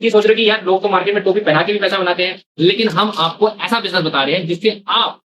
ये सोच रहे हो कि यार लोग तो मार्केट में टोपी पहना के भी पैसा बनाते हैं, लेकिन हम आपको ऐसा बिजनेस बता रहे हैं जिससे आप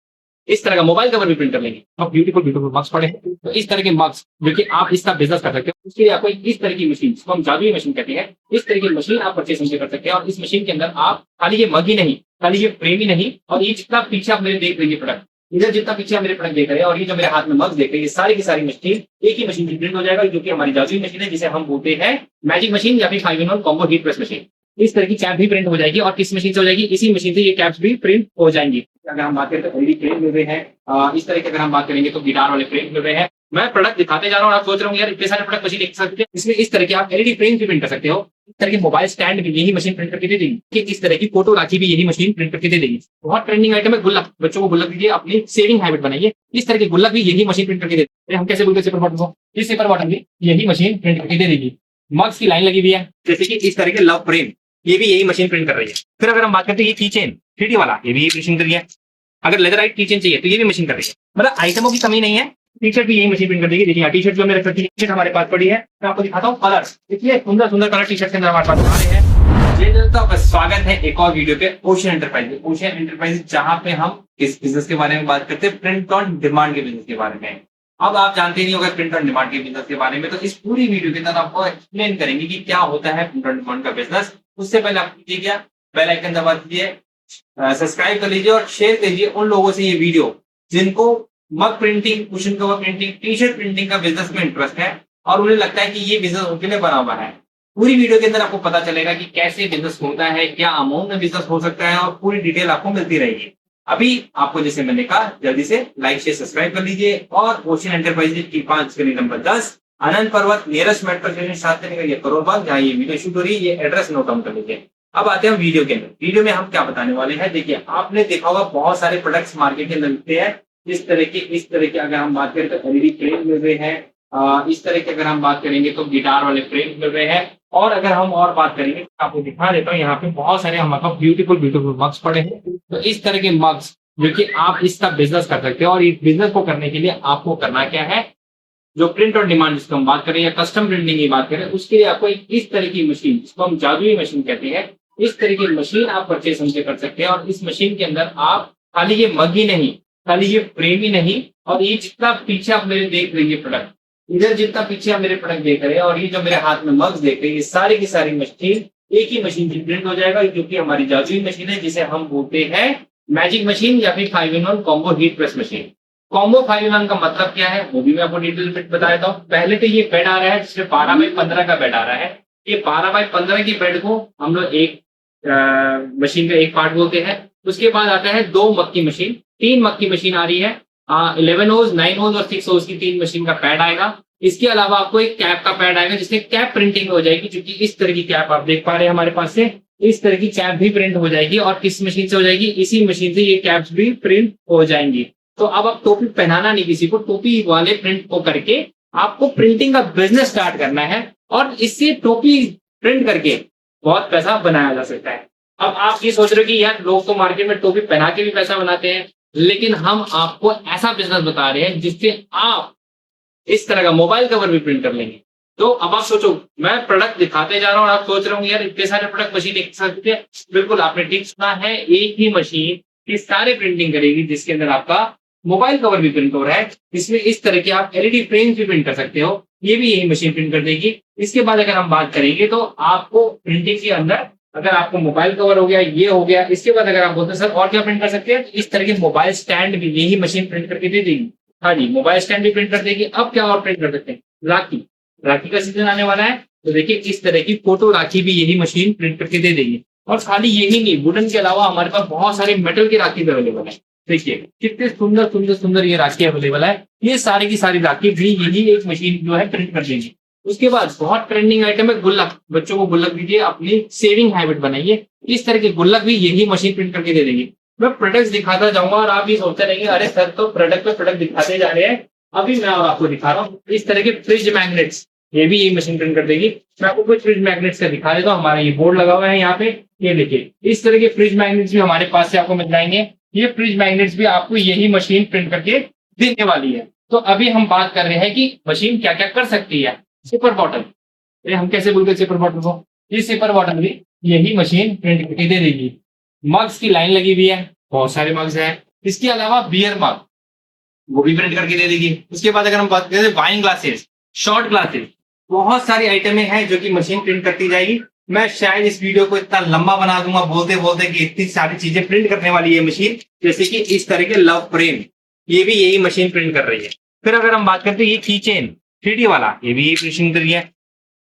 इस तरह का मोबाइल कवर भी प्रिंट कर लेंगे। अब ब्यूटीफुल ब्यूटीफुल मग्स पड़े हैं, तो इस तरह के मग्स जो कि आप इसका बिजनेस कर सकते हो, उसके लिए आपको इस तरह की मशीन, जिसको हम जादुई मशीन कहते हैं, इस तरह की मशीन आप परचेज हमसे कर सकते हैं। और इस मशीन के अंदर आप खाली ये मग ही नहीं, खाली ये फ्रेम ही नहीं, और ये जितना पीछे आप मेरे देख रहे हैं प्रोडक्ट, इधर जितना पीछे आप मेरे प्रोडक्ट देख रहे हैं और ये जो मेरे हाथ में मग्स देख रहे हैं, ये सारी की सारी मशीन एक ही मशीन की प्रिंट हो जाएगा, जो कि हमारी जादुई मशीन है, जिसे हम बोलते हैं मैजिक मशीन या फिर 5-in-1 combo heat press machine. इस तरह की कैप भी प्रिंट हो जाएगी और किस मशीन से हो जाएगी, इसी मशीन से ये कैप्स भी प्रिंट हो जाएंगी। अगर हम बात करें तो एलईडी फ्रेम मिल रहे हैं, इस तरह के अगर हम बात करेंगे तो गिटार वाले फ्रेम मिल रहे हैं। मैं प्रोडक्ट दिखाते जा रहा हूँ और आप सोच रहे हो यार इतने सारे प्रोडक्ट मशीन देख सकते हैं, इसमें इस तरह के आप एलईडी फ्रेम भी प्रिंट कर सकते हो, इस तरह के मोबाइल स्टैंड भी यही मशीन प्रिंट करके दे देगी, कि इस तरह की फोटो राखी भी यही मशीन प्रिंट करके दे देगी। बहुत ट्रेंडिंग आइटम है गुल्लक, बच्चों को गुल्लक दीजिए, अपनी सेविंग हैबिट बनाइए, इस तरह के गुल्लक भी यही मशीन प्रिंट करके दे देगी। हम कैसे बोलते हैं, पेपर बॉटल को, इस पेपर बॉटल भी यही मशीन प्रिंट करके दे देगी। मग्स की लाइन लगी हुई है, जैसे कि इस तरह के लव फ्रेम, ये भी यही मशीन प्रिंट कर रही है। फिर अगर हम बात करते हैं ये की चेन 3D वाला, ये भी यही मशीन कर रही है। अगर लेदराइट की चेन चाहिए तो ये भी मशीन कर रही है। मतलब आइटमों की कमी नहीं है। टी शर्ट भी यही मशीन प्रिंट कर देगी। देखिए टी शर्ट जो मेरे टी शर्ट हमारे पास पड़ी है, मैं आपको दिखाता हूँ कलर, इतने सुंदर सुंदर कलर टी शर्ट के अंदर हमारे पास आ रहे हैं। जय जनता का स्वागत है एक और वीडियो पे ओशियन एंटरप्राइज। ओशियन एंटरप्राइज जहां पे हम किस बिजनेस के बारे में बात करते हैं, प्रिंट ऑन डिमांड के बिजनेस के बारे में। अब आप जानते नहीं होगा प्रिंट ऑन डिमांड के बिजनेस के बारे में, तो इस पूरी वीडियो के अंदर आपको एक्सप्लेन करेंगे कि क्या होता है प्रिंट ऑन डिमांड का बिजनेस। उससे पहले आप कीजिए क्या, बेल आइकन दबा दीजिए, सब्सक्राइब कर लीजिए और शेयर कीजिए उन लोगों से ये वीडियो जिनको मग printing, cushion cover printing, T shirt printing का बिजनेस में इंटरेस्ट है और उन्हें लगता है कि ये बिजनेस उनके लिए बना हुआ है। पूरी वीडियो के अंदर आपको पता चलेगा कि कैसे बिजनेस होता है, क्या अमाउंट में बिजनेस हो सकता है और पूरी डिटेल आपको मिलती रहेगी। अभी आपको जैसे मैंने कहा, जल्दी से लाइक शेयर सब्सक्राइब कर लीजिए और ओशियन एंटरप्राइजेज की 5 गली नंबर 10 आनंद पर्वत नियरेस्ट मेट्रो स्टेशन साथ में करोड़ बाग, जहाँ ये वीडियो शूट हो रही है, ये एड्रेस नोट डाउन कर लीजिए। अब आते हैं वीडियो के अंदर। वीडियो में हम क्या बताने वाले हैं, देखिए आपने देखा होगा बहुत सारे प्रोडक्ट्स मार्केट के अंदर मिलते हैं। इस तरह के अगर हम बात करें तो एलईडी फ्रेम मिल रहे हैं, इस तरह के अगर हम बात करेंगे तो गिटार वाले फ्रेम मिल रहे हैं। और अगर हम और बात करेंगे तो आपको दिखा देता हूँ, यहाँ पे बहुत सारे हमारे पास ब्यूटीफुल ब्यूटीफुल मग्स पड़े हैं। तो इस तरह के मग्स जो कि आप इसका बिजनेस कर सकते हो, और इस बिजनेस को करने के लिए आपको करना क्या है, जो प्रिंट ऑन डिमांड जिसको हम बात करें या कस्टम प्रिंटिंग की बात करें, उसके लिए आपको इस तरह की मशीन, जिसको हम जादुई मशीन कहते हैं, इस तरह की मशीन आप परचेज हमसे कर सकते हैं। और इस मशीन के अंदर आप खाली ये मग ही नहीं, खाली ये फ्रेम ही नहीं, और ये जितना पीछे आप मेरे देख रहे हैं प्रोडक्ट, इधर जितना पीछे आप मेरे प्रोडक्ट देख रहे हैं और ये जो मेरे हाथ में मग्स देख रहे हैं, ये सारी की सारी मशीन एक ही मशीन की प्रिंट हो जाएगा, जो कि हमारी जादुई मशीन है, जिसे हम बोलते हैं मैजिक मशीन या फिर 5-in-1 combo heat press machine. Combo 5-in-1 का मतलब क्या है वो भी मैं आपको डिटेल में बता देता हूँ। पहले तो ये बेड आ रहा है, जिसमें 12x15 का बेड आ रहा है। ये 12x15 की बेड को हम लोग एक मशीन का एक पार्ट बोलते हैं। उसके बाद आता है 2 मग की मशीन, 3 मग की मशीन आ रही है, 11 होज, 9 होज और 6 होज की 3 मशीन का पैड आएगा। इसके अलावा आपको एक कैप का पैड आएगा, जिसमें कैप प्रिंटिंग हो जाएगी, क्योंकि इस तरह की कैप आप देख पा रहे हैं हमारे पास से, इस तरह की कैप भी प्रिंट हो जाएगी। और किस मशीन से हो जाएगी, इसी मशीन से ये कैप्स भी प्रिंट हो जाएंगी। तो अब आप टोपी पहनाना नहीं किसी को, टोपी वाले प्रिंट को करके आपको प्रिंटिंग का बिजनेस स्टार्ट करना है, और इससे टोपी प्रिंट करके बहुत पैसा बनाया जा सकता है। अब आप ये सोच रहे हो कि यार लोग तो मार्केट में टोपी पहना के भी पैसा बनाते हैं, लेकिन हम आपको ऐसा बिजनेस बता रहे हैं जिससे आप इस तरह का मोबाइल कवर भी प्रिंट कर लेंगे। तो अब आप सोचो, मैं प्रोडक्ट दिखाते जा रहा हूँ और आप सोच रहे होंगे यार इतने सारे प्रोडक्ट मशीन एक सकते हैं। बिल्कुल आपने ठीक सुना है, एक ही मशीन की सारे प्रिंटिंग करेगी, जिसके अंदर आपका मोबाइल कवर भी प्रिंट हो रहा है। इसमें इस तरह के आप एलईडी फ्रेम्स भी प्रिंट कर सकते हो, ये भी यही मशीन प्रिंट कर देगी। इसके बाद अगर हम बात करेंगे तो आपको प्रिंटिंग के अंदर, अगर आपको मोबाइल कवर हो गया, ये हो गया, इसके बाद अगर आप बोलते हैं सर और क्या प्रिंट कर सकते हैं, तो इस तरह के मोबाइल स्टैंड भी यही मशीन प्रिंट करके दे देगी। हाँ जी, मोबाइल स्टैंड भी प्रिंट कर देगी। अब क्या और प्रिंट कर सकते हैं, राखी, राखी का सीजन आने वाला है, तो देखिए इस तरह की फोटो राखी भी यही मशीन प्रिंट करके दे देगी। और खाली यही नहीं, वुडन के अलावा हमारे पास बहुत सारे मेटल की राखी अवेलेबल है। देखिए कितने सुंदर सुंदर सुंदर ये राखी अवेलेबल है। ये सारी की सारी राखी भी यही एक मशीन जो है प्रिंट कर देगी। उसके बाद बहुत ट्रेंडिंग आइटम है गुल्लक, बच्चों को गुल्लक दीजिए, अपनी सेविंग हैबिट बनाइए, इस तरह के गुल्लक भी यही मशीन प्रिंट करके दे देगी। मैं प्रोडक्ट्स दिखाता जाऊंगा और आप भी सोचते रहेंगे अरे सर तो प्रोडक्ट पे प्रोडक्ट दिखाते जा रहे हैं। अभी मैं आपको दिखा रहा हूँ इस तरह के फ्रिज मैग्नेट्स, ये भी यही मशीन प्रिंट कर देगी। मैं आपको कुछ फ्रिज मैग्नेट्स का दिखा देता हूँ। हमारा ये बोर्ड लगा हुआ है यहाँ पे, ये देखिए इस तरह के फ्रिज मैग्नेट्स भी हमारे पास से आपको मिल जाएंगे। ये फ्रिज मैग्नेट्स भी आपको यही मशीन प्रिंट करके देने वाली है। तो अभी हम बात कर रहे हैं कि मशीन क्या क्या कर सकती है। सिपर बॉटल, हम कैसे बोलते हैं सिपर बॉटल को, इस पेपर बॉटल भी यही मशीन प्रिंट करके दे देगी। मग्स की लाइन लगी हुई है, बहुत सारे मग्स हैं। इसके अलावा बियर मग वो भी प्रिंट करके दे देगी। उसके बाद अगर हम बात करें वाइन ग्लासेस, शॉर्ट ग्लासेस, बहुत सारी आइटमें हैं जो कि मशीन प्रिंट करती जाएगी। मैं शायद इस वीडियो को इतना लंबा बना दूंगा बोलते बोलते कि इतनी सारी चीजें प्रिंट करने वाली है मशीन। जैसे कि इस तरह के लव फ्रेम, ये भी यही मशीन प्रिंट कर रही है। फिर अगर हम बात करते हैं ये की चेन 3D वाला, ये भी यही मशीन कर रही है।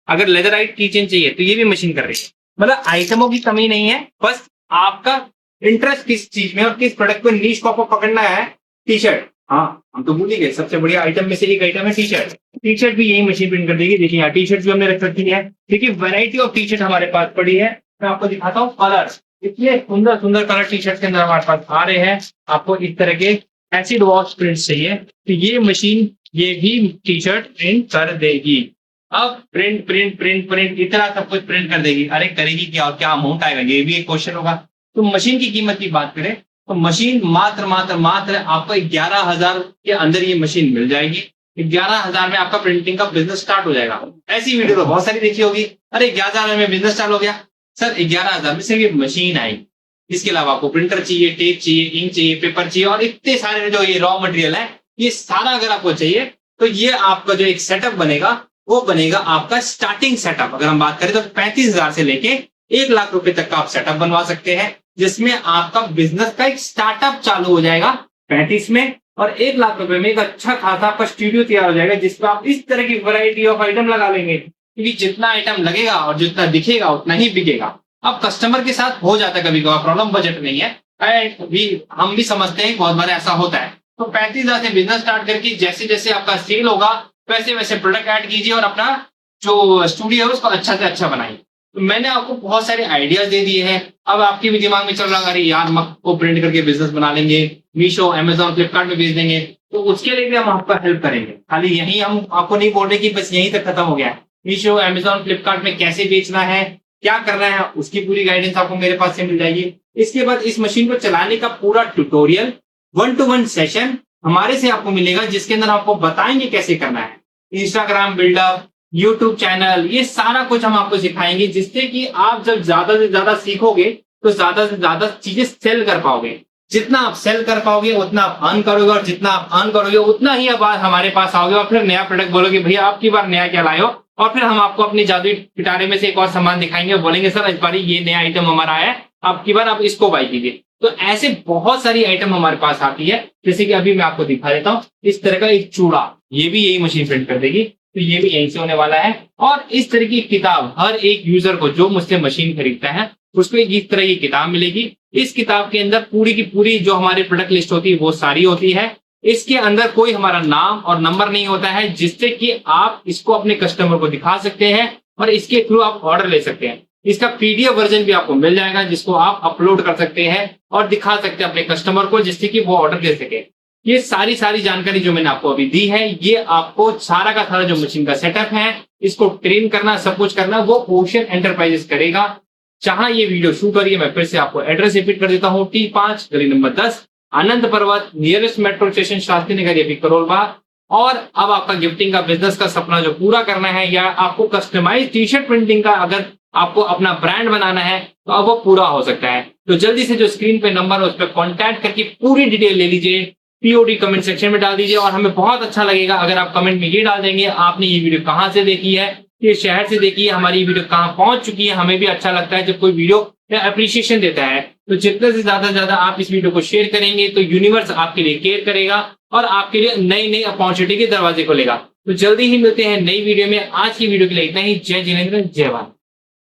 अगर लेदराइट की चेन चाहिए तो ये भी मशीन कर रही है। मतलब आइटमों की कमी नहीं है, बस आपका इंटरेस्ट किस चीज में और किस प्रोडक्ट को नीश को आपको पकड़ना है। टी शर्ट, हाँ हम तो भूल ही गए, सबसे बढ़िया आइटम में से एक आइटम है टी शर्ट। टी शर्ट भी यही मशीन प्रिंट कर देगी। देखिए यहाँ टी शर्ट भी हमने रख रखी है। देखिए वैरायटी ऑफ टी शर्ट हमारे पास पड़ी है। मैं आपको दिखाता हूँ कलर, इतने सुंदर सुंदर कलर टी शर्ट के अंदर हमारे पास आ रहे हैं। आपको इस तरह के एसिड वॉश प्रिंट चाहिए तो ये मशीन ये भी टी शर्ट प्रिंट कर देगी। अब प्रिंट प्रिंट प्रिंट प्रिंट इतना सब कुछ प्रिंट कर देगी, अरे करेगी क्या और क्या अमाउंट आएगा, ये भी एक क्वेश्चन होगा। तो मशीन की कीमत की बात करें तो मशीन मात्र मात्र मात्र आपको 11,000 के अंदर ये मशीन मिल जाएगी। 11,000 में आपका प्रिंटिंग का बिजनेस स्टार्ट हो जाएगा। ऐसी वीडियो तो बहुत सारी देखी होगी, अरे 11,000 में बिजनेस स्टार्ट हो गया। सर 11,000 में सिर्फ ये मशीन आएगी, इसके अलावा आपको प्रिंटर चाहिए, टेप चाहिए, इंक चाहिए, पेपर चाहिए और इतने सारे जो ये रॉ मटेरियल है, ये सारा अगर आपको चाहिए तो ये आपका जो एक सेटअप बनेगा वो बनेगा आपका स्टार्टिंग सेटअप। अगर हम बात करें तो 35,000 से लेके 1 लाख रुपए तक का आप सेटअप बनवा सकते हैं, जिसमें आपका बिजनेस का एक स्टार्टअप चालू हो जाएगा 35 में, और 1 लाख रुपए में एक अच्छा खासा आपका स्टूडियो तैयार हो जाएगा जिसमें आप इस तरह की वैरायटी ऑफ आइटम लगा लेंगे। क्योंकि जितना आइटम लगेगा और जितना दिखेगा उतना ही बिकेगा। अब कस्टमर के साथ हो जाता है कभी कभार प्रॉब्लम, बजट नहीं है भी, हम भी समझते हैं बहुत बार ऐसा होता है। तो 35,000 से बिजनेस स्टार्ट करके जैसे जैसे आपका सेल होगा वैसे वैसे प्रोडक्ट ऐड कीजिए और अपना जो स्टूडियो है उसको अच्छा से अच्छा बनाइए। तो मैंने आपको बहुत सारे आइडियाज दे दिए हैं। अब आपके भी दिमाग में चल रहा है अरे यार मग को प्रिंट करके बिजनेस बना लेंगे, मीशो, अमेजोन, फ्लिपकार्ट में बेच देंगे, तो उसके लिए भी हम आपका हेल्प करेंगे। खाली यही हम आपको नहीं बोल रहे कि बस यहीं तक खत्म हो गया है। मीशो, अमेजोन, फ्लिपकार्ट में कैसे बेचना है, क्या करना है, उसकी पूरी गाइडेंस आपको मेरे पास से मिल जाएगी। इसके बाद इस मशीन को चलाने का पूरा ट्यूटोरियल 1-to-1 सेशन हमारे से आपको मिलेगा, जिसके अंदर आपको बताएंगे कैसे करना है। इंस्टाग्राम बिल्डअप, यूट्यूब चैनल, ये सारा कुछ हम आपको सिखाएंगे, जिससे कि आप जब ज्यादा से ज्यादा सीखोगे तो ज्यादा से ज्यादा चीजें सेल कर पाओगे। जितना आप सेल कर पाओगे उतना आप अर्न करोगे, और जितना आप अर्न करोगे उतना ही आप हमारे पास आओगे और फिर नया प्रोडक्ट बोलोगे भैया आपकी बार नया क्या लाए हो, और फिर हम आपको अपनी जादुई पिटारे में से एक और सामान दिखाएंगे और बोलेंगे सर इस बार ये नया आइटम हमारा आया है, आपकी बार आप इसको बाई कीजिए। तो ऐसे बहुत सारी आइटम हमारे पास आती है, जैसे कि अभी मैं आपको दिखा देता हूँ। इस तरह का एक चूड़ा, ये भी यही मशीन प्रिंट कर देगी, तो ये भी यहीं से होने वाला है। और इस तरह की किताब हर एक यूजर को जो मुझसे मशीन खरीदता है उसको इस तरह की किताब मिलेगी। इस किताब के अंदर पूरी की पूरी जो हमारी प्रोडक्ट लिस्ट होती है वो सारी होती है। इसके अंदर कोई हमारा नाम और नंबर नहीं होता है, जिससे कि आप इसको अपने कस्टमर को दिखा सकते हैं और इसके थ्रू आप ऑर्डर ले सकते हैं। इसका पीडीएफ वर्जन भी आपको मिल जाएगा, जिसको आप अपलोड कर सकते हैं और दिखा सकते हैं अपने कस्टमर को, जिससे कि वो ऑर्डर दे सके। ये सारी जानकारी जो मैंने आपको अभी दी है, ये आपको सारा का सारा जो मशीन का सेटअप है, इसको ट्रेन करना, सब कुछ करना, वो ओशन एंटरप्राइजेस करेगा। जहां ये वीडियो शूट हो रही है, मैं फिर से आपको एड्रेस रिपीट कर देता हूँ, T5 गली नंबर 10, आनंद पर्वत, nearest metro station Shastri Nagar, ये भी करोल बाग। और अब आपका गिफ्टिंग का बिजनेस का सपना जो पूरा करना है, या आपको कस्टमाइज टी शर्ट प्रिंटिंग का अगर आपको अपना ब्रांड बनाना है, तो अब वो पूरा हो सकता है। तो जल्दी से जो स्क्रीन पे नंबर है उस पर कॉन्टैक्ट करके पूरी डिटेल ले लीजिए, पीओडी कमेंट सेक्शन में डाल दीजिए। और हमें बहुत अच्छा लगेगा अगर आप कमेंट में ये डाल देंगे आपने ये वीडियो कहाँ से देखी है, किस शहर से देखी है, हमारी वीडियो कहाँ पहुंच चुकी है। हमें भी अच्छा लगता है जब कोई वीडियो अप्रिशिएशन देता है। तो जितने से ज्यादा आप इस वीडियो को शेयर करेंगे तो यूनिवर्स आपके लिए केयर करेगा और आपके लिए नई नई अपॉर्चुनिटी के दरवाजे खोलेगा। तो जल्दी ही मिलते हैं नई वीडियो में। आज की वीडियो के लिए इतना ही। जय जिनेंद्र, जय भारत।